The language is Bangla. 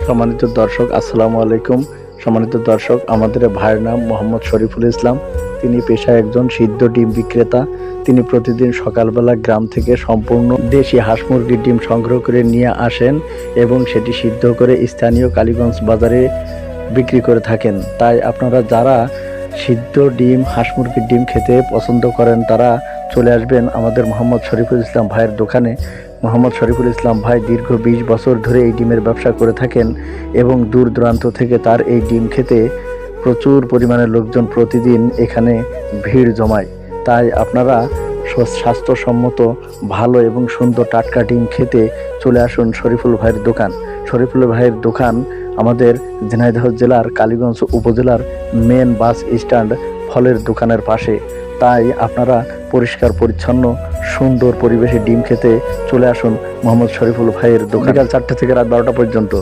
সম্মানিত দর্শক, আসসালামু আলাইকুম। সম্মানিত দর্শক, আমাদের ভাইয়ের নাম মোহাম্মদ শরীফুল ইসলাম। তিনি পেশায় একজন সিদ্ধ ডিম বিক্রেতা। তিনি প্রতিদিন সকালবেলা গ্রাম থেকে সম্পূর্ণ দেশি হাঁস মুরগির ডিম সংগ্রহ করে নিয়ে আসেন এবং সেটি সিদ্ধ করে স্থানীয় কালীগঞ্জ বাজারে বিক্রি করে থাকেন। তাই আপনারা যারা সিদ্ধ ডিম, হাঁস মুরগির ডিম খেতে পছন্দ করেন তারা চলে আসবেন আমাদের মোহাম্মদ শরীফুল ইসলাম ভাইয়ের দোকানে। মোহাম্মদ শরীফুল ইসলাম ভাই দীর্ঘ 20 বছর ধরে এই ডিমের ব্যবসা করে থাকেন এবং দূর দূরান্ত থেকে তার এই ডিম খেতে প্রচুর পরিমাণে লোকজন প্রতিদিন এখানে ভিড় জমায়। তাই আপনারা স্বাস্থ্যসম্মত ভালো এবং সুন্দর টাটকা ডিম খেতে চলে আসুন শরীফুল ভাইয়ের দোকান। শরীফুল ভাইয়ের দোকান আমাদের ঝিনাইদহ জেলার কালীগঞ্জ উপজেলার মেন বাস স্ট্যান্ড ফলের দোকানের পাশে। তাই আপনারা পরিষ্কার পরিচ্ছন্ন সুন্দর পরিবেশে ডিম খেতে চলে আসুন মোহাম্মদ শরীফুল ভাইয়ের দোকান, বিকাল 4টা থেকে রাত 12টা পর্যন্ত।